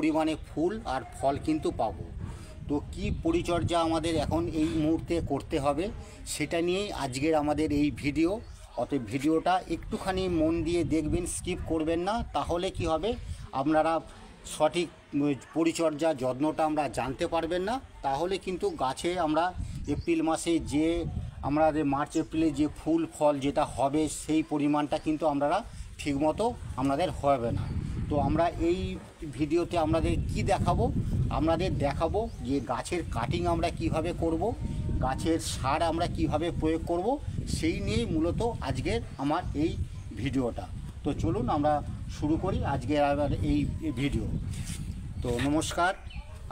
পরিমাণে ফুল আর ফল কিন্তু পাবো। তো কি পরিচর্যা আমাদের এখন এই মুহূর্তে করতে হবে সেটা নিয়েই আজকের আমাদের এই ভিডিও। অতএব ভিডিওটা একটুখানি মন দিয়ে দেখবেন, স্কিপ করবেন না, তাহলে কি হবে আপনারা সঠিক পরিচর্যা যত্নটা আমরা জানতে পারবেন না। তাহলে কিন্তু গাছে আমরা এপ্রিল মাসে যে আমাদের মার্চ এপ্রিলে যে ফুল ফল যেটা হবে সেই পরিমাণটা কিন্তু আপনারা ঠিকমতো আপনাদের হবে না। তো আমরা এই ভিডিওতে আপনাদের কি দেখাবো, আপনাদের দেখাবো যে গাছের কাটিং আমরা কিভাবে করব, গাছের সার আমরা কিভাবে প্রয়োগ করব, সেই নিয়েই মূলত আজকের আমার এই ভিডিওটা। তো চলুন আমরা শুরু করি আজকের আবার এই ভিডিও। তো নমস্কার,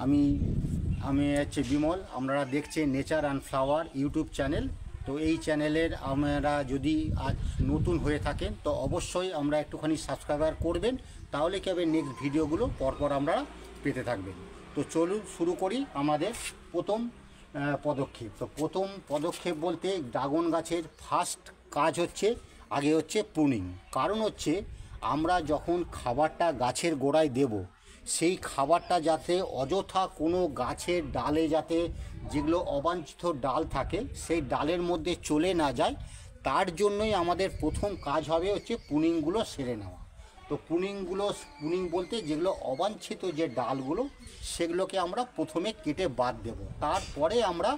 আমি হচ্ছে বিমল। আপনারা দেখছেন nature and flower YouTube channel. তো এই চ্যানেলের আপনারা যদি আজ নতুন হয়ে থাকেন তো অবশ্যই আমরা একটুখানি সাবস্ক্রাইবার করবেন, তাহলে কি হবে নেক্সট ভিডিওগুলো পরপর আমরা পেতে থাকবেন। তো চলুন শুরু করি আমাদের প্রথম পদক্ষেপ। তো প্রথম পদক্ষেপ বলতে ড্রাগন গাছের ফার্স্ট কাজ হচ্ছে আগে হচ্ছে প্রুনিং। কারণ হচ্ছে আমরা যখন খাবারটা গাছের গোড়ায় দেব, সেই খাবারটা যাতে অযথা কোনো গাছের ডালে যাতে যেগুলো অবাঞ্ছিত ডাল থাকে সেই ডালের মধ্যে চলে না যায়, তার জন্যই আমাদের প্রথম কাজ হবে হচ্ছে প্রুনিংগুলো সেরে নেওয়া। তো প্রুনিং বলতে যেগুলো অবাঞ্ছিত যে ডালগুলো সেগুলোকে আমরা প্রথমে কেটে বাদ দেব, তারপরে আমরা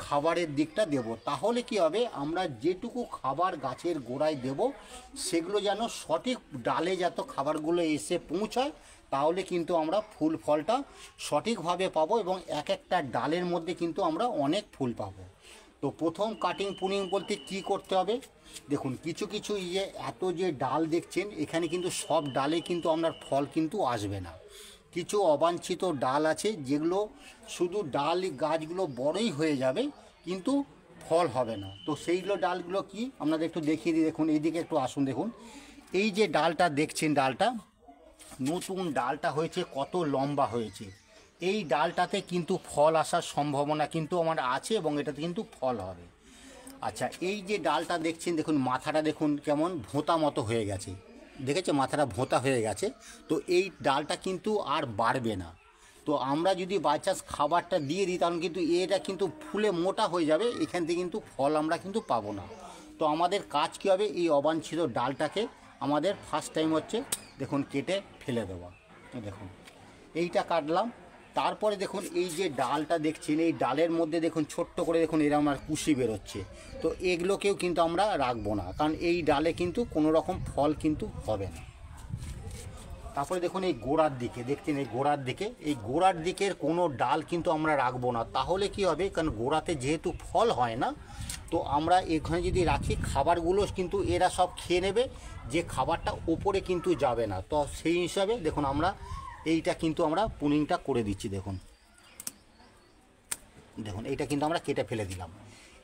খাবারের দিকটা দেব। তাহলে কি হবে, আমরা যেটুকু খাবার গাছের গোড়ায় দেব সেগুলো যেন সঠিক ডালে যত খাবারগুলো এসে পৌঁছায়, তাহলে কিন্তু আমরা ফুল ফলটা সঠিকভাবে পাবো এবং এক একটা ডালের মধ্যে কিন্তু আমরা অনেক ফুল পাবো। তো প্রথম কাটিং প্রুনিং বলতে কি করতে হবে, দেখুন কিছু কিছু এত যে ডাল দেখছেন এখানে কিন্তু সব ডালে কিন্তু আপনার ফল কিন্তু আসবে না। কিছু অবাঞ্ছিত ডাল আছে যেগুলো শুধু ডাল গাছগুলো বড়ই হয়ে যাবে কিন্তু ফল হবে না। তো সেইগুলো ডালগুলো কি আপনাদের একটু দেখিয়ে দিই। দেখুন এইদিকে একটু আসুন, দেখুন এই যে ডালটা দেখছেন, ডালটা নতুন ডালটা হয়েছে, কত লম্বা হয়েছে। এই ডালটাতে কিন্তু ফল আসার সম্ভাবনা কিন্তু আমার আছে এবং এটাতে কিন্তু ফল হবে। আচ্ছা, এই যে ডালটা দেখছেন, দেখুন মাথাটা দেখুন কেমন ভোঁতা মতো হয়ে গেছে, দেখেছে মাথাটা ভোঁতা হয়ে গেছে। তো এই ডালটা কিন্তু আর বাড়বে না। তো আমরা যদি বাই চান্স খাবারটা দিয়ে দিই তাহলে কিন্তু এটা কিন্তু ফুলে মোটা হয়ে যাবে, এখান থেকে কিন্তু ফল আমরা কিন্তু পাবো না। তো আমাদের কাজ কী হবে, এই অবাঞ্ছিত ডালটাকে আমাদের ফার্স্ট টাইম হচ্ছে দেখুন কেটে ফেলে দেওয়া। দেখুন এইটা কাটলাম, তারপরে দেখুন এই যে ডালটা দেখছেন এই ডালের মধ্যে দেখুন ছোট্ট করে দেখুন এরকম আর কুশি বেরোচ্ছে। তো এগুলোকেও কিন্তু আমরা রাখবো না, কারণ এই ডালে কিন্তু কোনো রকম ফল কিন্তু হবে না। তারপরে দেখুন এই গোড়ার দিকে দেখছেন, এই গোড়ার দিকের কোনো ডাল কিন্তু আমরা রাখবো না। তাহলে কি হবে, কারণ গোড়াতে যেহেতু ফল হয় না, তো আমরা এখানে যদি রাখি খাবারগুলো কিন্তু এরা সব খেয়ে নেবে, যে খাবারটা ওপরে কিন্তু যাবে না। তো সেই হিসাবে দেখুন আমরা এইটা কিন্তু আমরা প্রুনিংটা করে দিচ্ছি। দেখুন এইটা কিন্তু আমরা কেটে ফেলে দিলাম।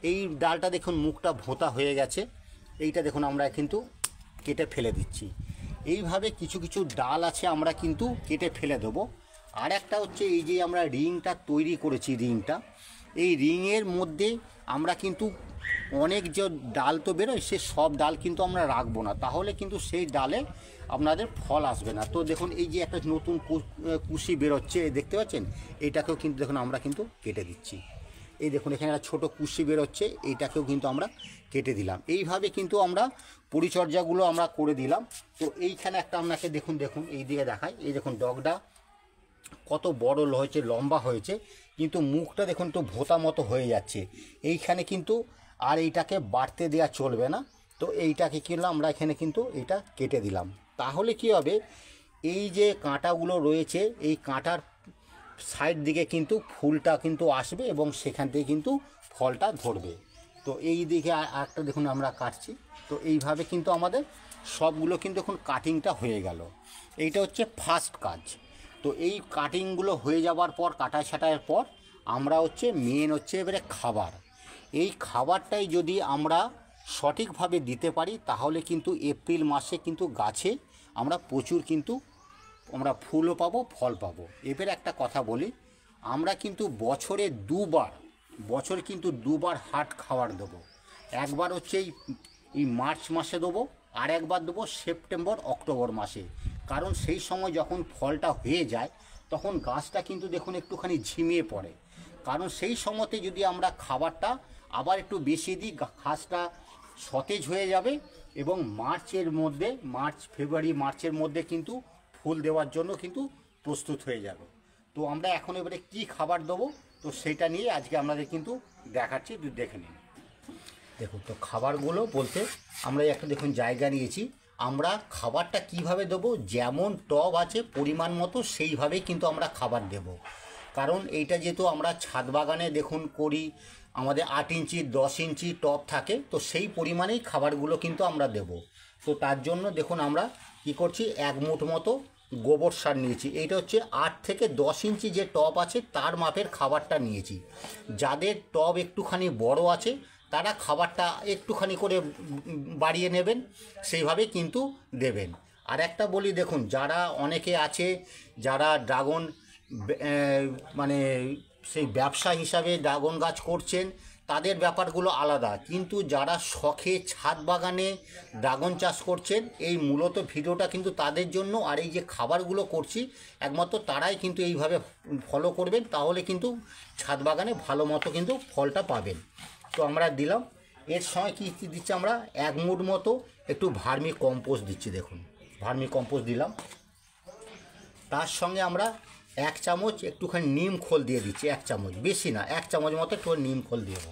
এই ডালটা দেখুন মুখটা ভোঁতা হয়ে গেছে, এইটা দেখুন আমরা কিন্তু কেটে ফেলে দিচ্ছি। এইভাবে কিছু কিছু ডাল আছে আমরা কিন্তু কেটে ফেলে দেবো। আর একটা হচ্ছে এই যে আমরা রিংটা তৈরি করেছি, এই রিংয়ের মধ্যে আমরা কিন্তু অনেক যে ডাল তো বেরোয়, সে সব ডাল কিন্তু আমরা রাখবো না, তাহলে কিন্তু সেই ডালে আপনাদের ফল আসবে না। তো দেখুন এই যে একটা নতুন কুশি বেরোচ্ছে দেখতে পাচ্ছেন, এইটাকেও কিন্তু দেখুন আমরা কিন্তু কেটে দিচ্ছি। এই দেখুন এখানে একটা ছোটো কুশি বেরোচ্ছে, এইটাকেও কিন্তু আমরা কেটে দিলাম। এইভাবে কিন্তু আমরা পরিচর্যাগুলো আমরা করে দিলাম। তো এইখানে একটা আপনাকে দেখুন এই দিকে দেখায়, এই দেখুন ডগটা কত বড় হয়েছে, লম্বা হয়েছে, কিন্তু মুখটা দেখুন একটু ভোঁতা মতো হয়ে যাচ্ছে। এইখানে কিন্তু আর এইটাকে বাড়তে দেওয়া চলবে না। তো এইটাকে কি হলো, আমরা এখানে কিন্তু এটা কেটে দিলাম। তাহলে কি হবে, এই যে কাঁটাগুলো রয়েছে এই কাঁটার সাইড দিকে কিন্তু ফুলটা কিন্তু আসবে এবং সেখান থেকে কিন্তু ফলটা ধরবে। তো এই দিকে একটা দেখুন আমরা কাটছি। তো এইভাবে কিন্তু আমাদের সবগুলো কিন্তু এখন কাটিংটা হয়ে গেল। এইটা হচ্ছে ফার্স্ট কাজ। তো এই কাটিংগুলো হয়ে যাওয়ার পর, কাটা ছাটার পর আমরা হচ্ছে মেন হচ্ছে এবারে খাবার। এই খাবারটাই যদি আমরা সঠিকভাবে দিতে পারি তাহলে কিন্তু এপ্রিল মাসে কিন্তু গাছে আমরা প্রচুর কিন্তু আমরা ফুলও পাবো, ফল পাবো। এবারে একটা কথা বলি, আমরা কিন্তু বছরে দুবার হাট খাবার দেবো। একবার হচ্ছে এই মার্চ মাসে দেবো, আর একবার দেবো সেপ্টেম্বর অক্টোবর মাসে। কারণ সেই সময় যখন ফলটা হয়ে যায় তখন গাছটা কিন্তু দেখুন একটুখানি ঝিমিয়ে পড়ে। কারণ সেই সময়তে যদি আমরা খাবারটা আবার একটু বেশি দিই, ঘাসটা সতেজ হয়ে যাবে এবং মার্চ ফেব্রুয়ারি মার্চের মধ্যে কিন্তু ফুল দেওয়ার জন্য কিন্তু প্রস্তুত হয়ে যাবে। তো আমরা এখন এবারে কী খাবার দেবো, তো সেটা নিয়ে আজকে আপনাদের কিন্তু দেখাচ্ছি, দেখে নিন। দেখুন, তো খাবারগুলো বলতে আমরা একটা দেখুন জায়গা নিয়েছি। আমরা খাবারটা কিভাবে দেবো, যেমন টব আছে পরিমাণ মতো সেইভাবেই কিন্তু আমরা খাবার দেব। কারণ এইটা যেহেতু আমরা ছাদ বাগানে দেখুন করি, আমাদের 8 ইঞ্চি 10 ইঞ্চি টব থাকে, তো সেই পরিমাণেই খাবারগুলো কিন্তু আমরা দেব। তো তার জন্য দেখুন আমরা কি করছি, 1 মুঠ মতো গোবর সার নিয়েছি। এইটা হচ্ছে 8 থেকে 10 ইঞ্চি যে টব আছে তার মাপের খাবারটা নিয়েছি। যাদের টব একটুখানি বড় আছে তারা খাবারটা একটুখানি করে বাড়িয়ে নেবেন, সেইভাবে কিন্তু দেবেন। আর একটা বলি, দেখুন যারা অনেকে আছে যারা ড্রাগন মানে সেই ব্যবসা হিসাবে ড্রাগন গাছ করছেন, তাদের ব্যাপারগুলো আলাদা। কিন্তু যারা শখে ছাদ বাগানে ড্রাগন চাষ করছেন, এই মূলত ভিডিওটা কিন্তু তাদের জন্য। আর এই যে খাবারগুলো করছি একমাত্র তারাই কিন্তু এইভাবে ফলো করবেন, তাহলে কিন্তু ছাদ বাগানে ভালো মতো কিন্তু ফলটা পাবেন। তো আমরা দিলাম, এর সময় কী দিচ্ছি আমরা 1 মুঠ মতো একটু ভার্মি কম্পোস্ট দিচ্ছি। দেখুন ভার্মি কম্পোস্ট দিলাম। তার সঙ্গে আমরা 1 চামচ একটুখানি নিম খোল দিয়ে দিচ্ছি, 1 চামচ, বেশি না, 1 চামচ মতো একটু নিম খোল দেব।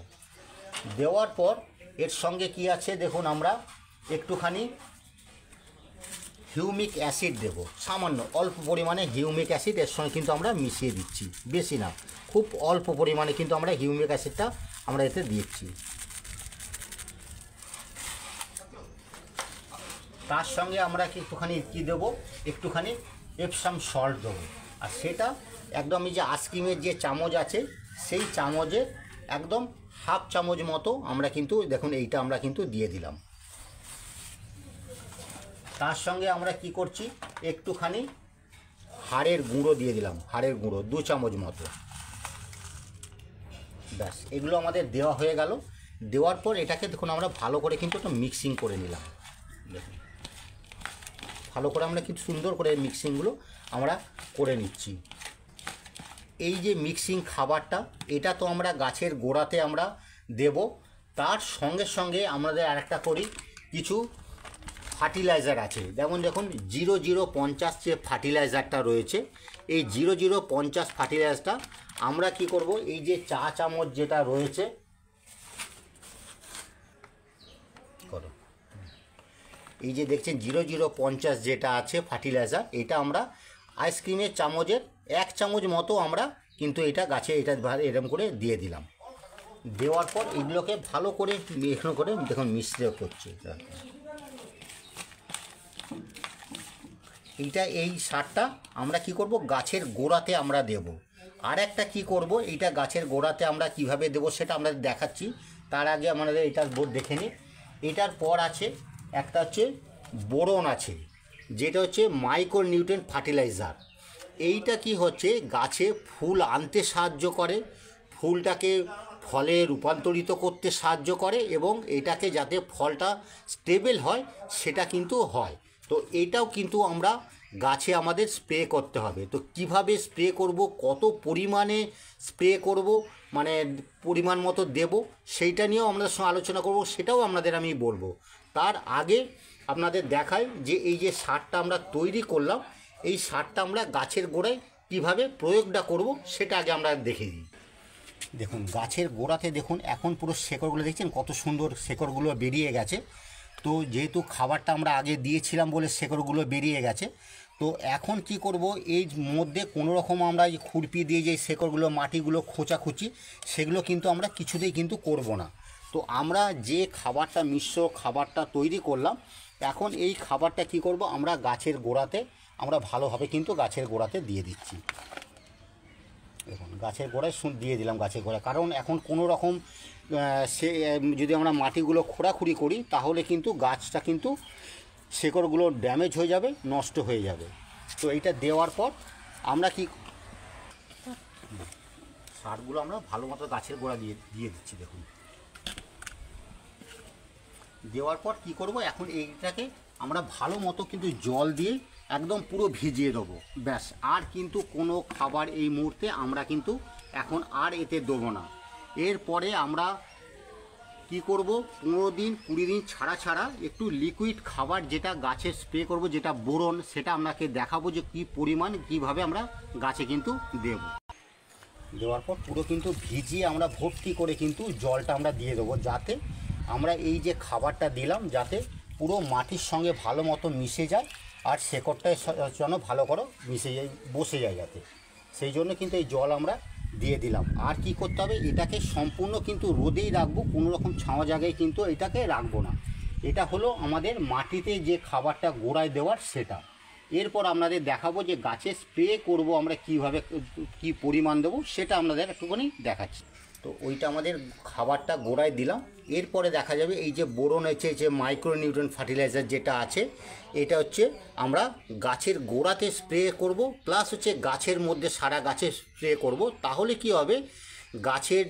দেওয়ার পর এর সঙ্গে কি আছে দেখুন, আমরা একটুখানি হিউমিক অ্যাসিড দেব, সামান্য অল্প পরিমাণে হিউমিক অ্যাসিড এর সঙ্গে কিন্তু আমরা মিশিয়ে দিচ্ছি, বেশি না, খুব অল্প পরিমাণে কিন্তু আমরা হিউমিক অ্যাসিডটা আমরা এতে দিচ্ছি। তার সঙ্গে আমরা একটুখানি কী দেবো, একটুখানি এপসাম সল্ট দেবো। আর সেটা একদম এই যে আইসক্রিমের যে চামচ আছে সেই চামচের একদম 1/2 চামচ মতো আমরা কিন্তু দেখুন এইটা আমরা কিন্তু দিয়ে দিলাম। তার সঙ্গে আমরা কি করছি, একটুখানি হাড়ের গুঁড়ো দিয়ে দিলাম, হাড়ের গুঁড়ো 2 চামচ মতো। ব্যাস, এগুলো আমাদের দেওয়া হয়ে গেল। দেওয়ার পর এটাকে দেখুন আমরা ভালো করে কিন্তু একটু মিক্সিং করে নিলাম। দেখুন ভালো করে আমরা কিন্তু সুন্দর করে মিক্সিংগুলো আমরা করে নিচ্ছি। এই যে মিক্সিং খাবারটা, এটা তো আমরা গাছের গোড়াতে আমরা দেব। তার সঙ্গে সঙ্গে আমাদের আরেকটা করি, কিছু ফার্টিলাইজার আছে, যেমন দেখুন 0050 যে ফার্টিলাইজারটা রয়েছে, এই 0050 ফার্টিলাইজারটা আমরা কি করব, এই যে চা চামচ যেটা রয়েছে, এই যে দেখছেন 0050 যেটা আছে ফার্টিলাইজার, এটা আমরা আইসক্রিমের চামচের 1 চামচ মতো আমরা কিন্তু এটা গাছে এটা এরকম করে দিয়ে দিলাম। দেওয়ার পর এগুলোকে ভালো করে এখানে করে দেখুন মিশ্র করছে। এই সারটা আমরা কি করব, গাছের গোড়াতে আমরা দেব। আর একটা কী করব, এইটা গাছের গোড়াতে আমরা কিভাবে দেব সেটা আমরা দেখাচ্ছি। তার আগে আমাদের এটার বোর্ড দেখে নিই। এটার পর আছে একটা হচ্ছে বোরন আছে, যেটা হচ্ছে মাইক্রো নিউট্রিয়েন্ট ফার্টিলাইজার। এইটা কি হচ্ছে, গাছে ফুল আনতে সাহায্য করে, ফুলটাকে ফলে রূপান্তরিত করতে সাহায্য করে এবং এটাকে যাতে ফলটা স্টেবল হয় সেটা কিন্তু হয়। তো এটাও কিন্তু আমরা গাছে আমাদের স্প্রে করতে হবে। তো কিভাবে স্প্রে করব, কত পরিমাণে স্প্রে করব, মানে পরিমাণ মতো দেব, সেইটা নিয়েও আমরা আলোচনা করব, সেটাও আপনাদের আমি বলবো। তার আগে আপনাদের দেখাই যে এই যে সারটা আমরা তৈরি করলাম, এই সারটা আমরা গাছের গোড়ায় কিভাবে প্রয়োগটা করব সেটা আগে আমরা দেখে দিই। দেখুন গাছের গোড়াতে দেখুন এখন পুরো শেকড়গুলো দেখছেন কত সুন্দর শেকড়গুলো বেরিয়ে গেছে। তো যেহেতু খাবারটা আমরা আগে দিয়েছিলাম বলে শেকড়গুলো বেরিয়ে গেছে, তো এখন কি করব, এই মধ্যে কোনো রকম আমরা এই খুরপি দিয়ে যে শেকড়গুলো মাটিগুলো খোঁচাখুচি সেগুলো কিন্তু আমরা কিছুতেই কিন্তু করব না। তো আমরা যে খাবারটা মিশ্র খাবারটা তৈরি করলাম, এখন এই খাবারটা কি করব, আমরা গাছের গোড়াতে আমরা ভালোভাবে কিন্তু গাছের গোড়াতে দিয়ে দিচ্ছি। দেখুন গাছের গোড়ায় দিয়ে দিলাম গাছের গোড়ায়, কারণ এখন কোনো রকম সে যদি আমরা মাটিগুলো খোঁড়াখুড়ি করি তাহলে কিন্তু গাছটা কিন্তু শেকড়গুলো ড্যামেজ হয়ে যাবে, নষ্ট হয়ে যাবে। তো এইটা দেওয়ার পর আমরা কি সারগুলো আমরা ভালো মতো গাছের গোড়া দিয়ে দিচ্ছি। দেখুন দেওয়ার পর কি করব, এখন এইটাকে আমরা ভালো মতো কিন্তু জল দিয়ে একদম পুরো ভিজিয়ে দেবো, ব্যাস। আর কিন্তু কোনো খাবার এই মুহূর্তে আমরা কিন্তু এখন আর এতে দেবো না। এরপরে আমরা কি করব, 15 দিন 20 দিন ছাড়া ছাড়া একটু লিকুইড খাবার যেটা গাছে স্প্রে করব, যেটা বোরন, সেটা আপনাকে দেখাবো যে কী পরিমাণ কীভাবে আমরা গাছে কিন্তু দেব। দেওয়ার পর পুরো কিন্তু ভিজিয়ে আমরা ভর্তি করে কিন্তু জলটা আমরা দিয়ে দেবো, যাতে আমরা এই যে খাবারটা দিলাম যাতে পুরো মাটির সঙ্গে ভালো মতো মিশে যায় আর শেকড়টা যেন ভালো করে মিশে যায়, বসে যায় যাতে, সেই জন্য কিন্তু এই জল আমরা দিয়ে দিলাম। আর কি করতে হবে, এটাকে সম্পূর্ণ কিন্তু রোদেই রাখবো, কোনো রকম ছাওয়া জায়গায় কিন্তু এটাকে রাখবো না। এটা হলো আমাদের মাটিতে যে খাবারটা গোড়ায় দেওয়ার সেটা। এরপর আপনাদের দেখাবো যে গাছে স্প্রে করব আমরা কিভাবে, কি পরিমাণ দেবো সেটা আপনাদের একটুখানি দেখাচ্ছি। তো ওইটা আমাদের খাবারটা গোড়ায় দিলাম। এরপরে দেখা যাবে এই যে বোরন হচ্ছে, যে মাইক্রোনিউট্রিয়েন্ট ফার্টিলাইজার যেটা আছে, এটা হচ্ছে আমরা গাছের গোড়াতে স্প্রে করব, প্লাস হচ্ছে গাছের মধ্যে সারা গাছে স্প্রে করব। তাহলে কি হবে, গাছের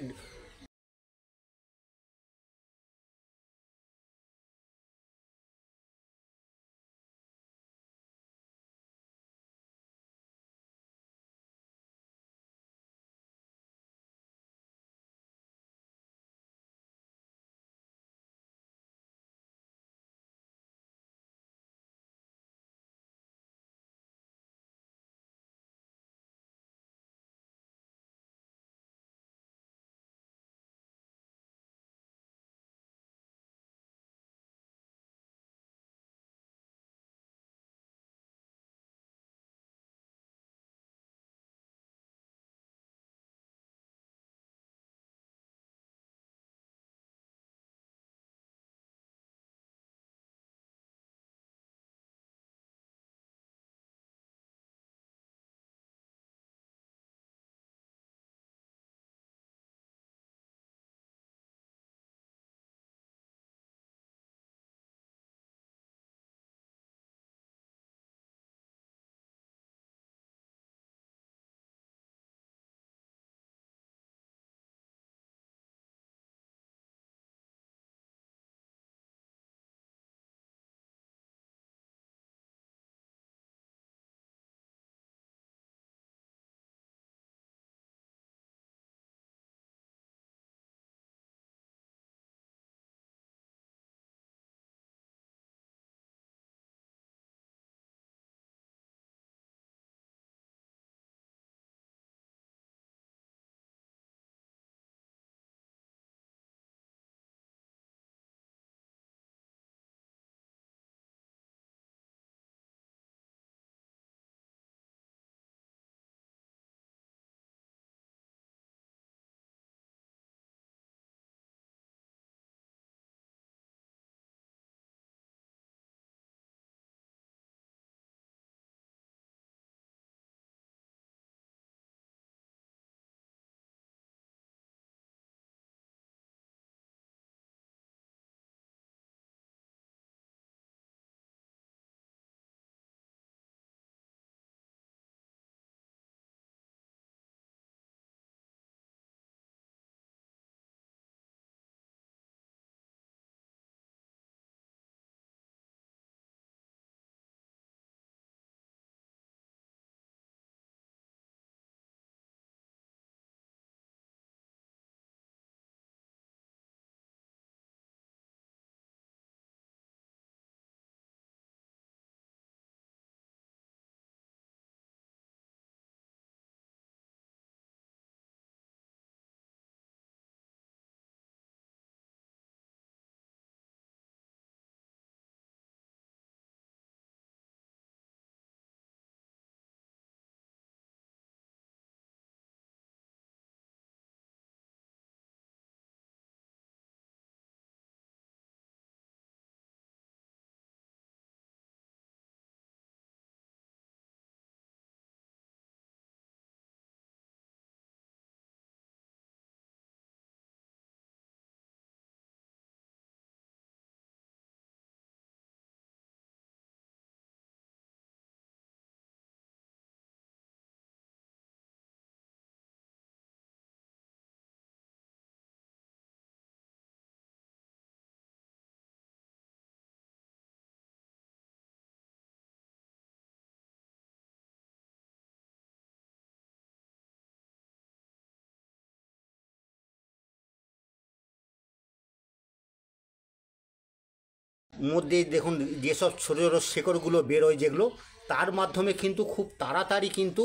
মধ্যে দেখুন যেসব ছোটো ছোটো শেকড়গুলো বেরোয় যেগুলো, তার মাধ্যমে কিন্তু খুব তাড়াতাড়ি কিন্তু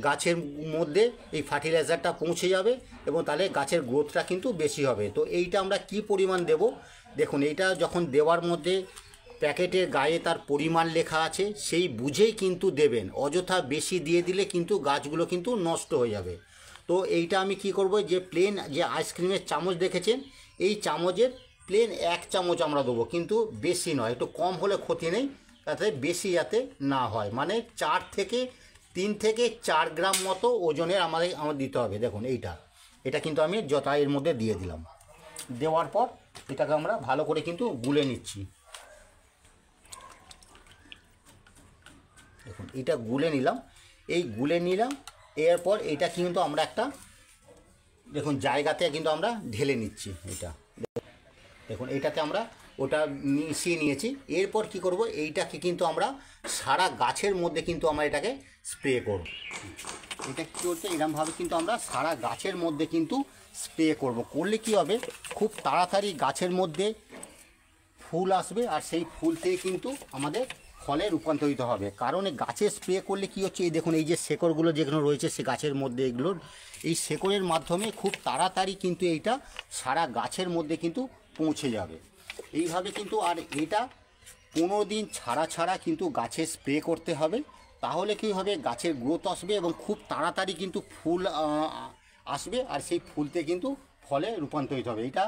গাছের মধ্যে এই ফার্টিলাইজারটা পৌঁছে যাবে এবং তাহলে গাছের গ্রোথটা কিন্তু বেশি হবে। তো এইটা আমরা কি পরিমাণ দেব, দেখুন এইটা যখন দেওয়ার মধ্যে প্যাকেটের গায়ে তার পরিমাণ লেখা আছে, সেই বুঝেই কিন্তু দেবেন। অযথা বেশি দিয়ে দিলে কিন্তু গাছগুলো কিন্তু নষ্ট হয়ে যাবে। তো এইটা আমি কি করব, যে প্লেন যে আইসক্রিমের চামচ দেখেছেন, এই চামচের প্লেন 1 চামচ আমরা দেবো, কিন্তু বেশি নয়, একটু কম হলে ক্ষতি নেই, তাতে বেশি যাতে না হয়। মানে 3 থেকে 4 গ্রাম মতো ওজনের আমাদের দিতে হবে। দেখুন এটা কিন্তু আমি যথা এর মধ্যে দিয়ে দিলাম। দেওয়ার পর এটাকে আমরা ভালো করে কিন্তু গুলে নিচ্ছি। দেখুন এটা গুলে নিলাম, এরপর এটা কিন্তু আমরা একটা দেখুন জায়গাতে কিন্তু আমরা ঢেলে নিচ্ছি। এটা দেখুন এটাতে আমরা ওটা মিশিয়ে নিয়েছি। এরপর কি করব, এইটাকে কিন্তু আমরা সারা গাছের মধ্যে কিন্তু আমরা এটাকে স্প্রে করব। এটা কী করছে, এরকমভাবে কিন্তু আমরা সারা গাছের মধ্যে কিন্তু স্প্রে করব। করলে কি হবে, খুব তাড়াতাড়ি গাছের মধ্যে ফুল আসবে, আর সেই ফুল থেকে কিন্তু আমাদের ফলে রূপান্তরিত হবে। কারণ গাছে স্প্রে করলে কি হচ্ছে, এই দেখুন এই যে শেকড়গুলো যেগুলো রয়েছে সে গাছের মধ্যে, এগুলোর এই শেকড়ের মাধ্যমে খুব তাড়াতাড়ি কিন্তু এইটা সারা গাছের মধ্যে কিন্তু পৌঁছে যাবে। এইভাবে কিন্তু, আর এটা 15 দিন ছাড়া কিন্তু গাছে স্প্রে করতে হবে। তাহলে কী হবে, গাছের গ্রোথ আসবে এবং খুব তাড়াতাড়ি কিন্তু ফুল আসবে, আর সেই ফুলতে কিন্তু ফলে রূপান্তরিত হবে। এটা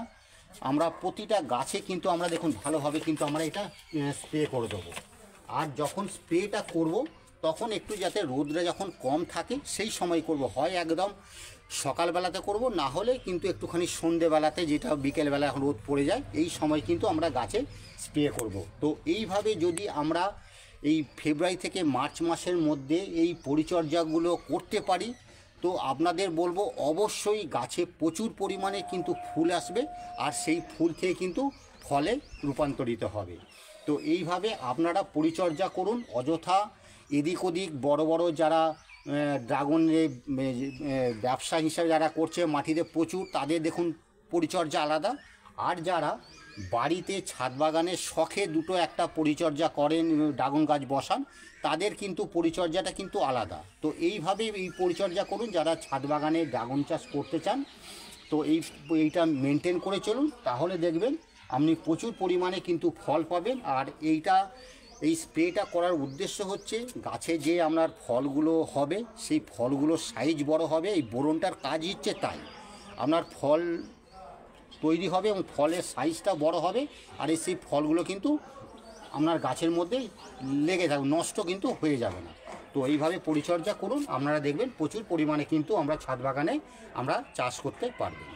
আমরা প্রতিটা গাছে কিন্তু আমরা দেখুন ভালোভাবে কিন্তু আমরা এটা স্প্রে করে দেবো। আর যখন স্প্রেটা করব তখন একটু যাতে রোদটা যখন কম থাকে সেই সময় করব, হয় একদম সকালবেলাতে করব, না হলে কিন্তু একটুখানি সন্ধেবেলাতে, যেটা বিকেলবেলা এখন রোদ পড়ে যায়, এই সময় কিন্তু আমরা গাছে স্প্রে করব। তো এইভাবে যদি আমরা এই ফেব্রুয়ারি থেকে মার্চ মাসের মধ্যে এই পরিচর্যাগুলো করতে পারি, তো আপনাদের বলবো অবশ্যই গাছে প্রচুর পরিমাণে কিন্তু ফুল আসবে, আর সেই ফুল থেকে কিন্তু ফলে রূপান্তরিত হবে। তো এইভাবে আপনারা পরিচর্যা করুন। অযথা এদিক ওদিক বড় বড় যারা ড্রাগনের ব্যবসা হিসাবে যারা করছে মাটিতে প্রচুর, তাদের দেখুন পরিচর্যা আলাদা। আর যারা বাড়িতে ছাদ বাগানের শখে দুটো একটা পরিচর্যা করেন, ড্রাগন গাছ বসান, তাদের কিন্তু পরিচর্যাটা কিন্তু আলাদা। তো এইভাবে এই পরিচর্যা করুন যারা ছাদ বাগানে ড্রাগন চাষ করতে চান। তো এইটা মেনটেন করে চলুন, তাহলে দেখবেন আপনি প্রচুর পরিমাণে কিন্তু ফল পাবেন। আর এই স্প্রেটা করার উদ্দেশ্য হচ্ছে গাছে যে আপনার ফলগুলো হবে সেই ফলগুলোর সাইজ বড় হবে। এই বোরনটার কাজই হচ্ছে তাই, আপনার ফল তৈরি হবে এবং ফলের সাইজটা বড় হবে, আর সেই ফলগুলো কিন্তু আপনার গাছের মধ্যে লেগে যাবে, নষ্ট কিন্তু হয়ে যাবে না। তো এইভাবে পরিচর্যা করুন, আপনারা দেখবেন প্রচুর পরিমাণে কিন্তু আমরা ছাদ বাগানে আমরা চাষ করতে পারবেন।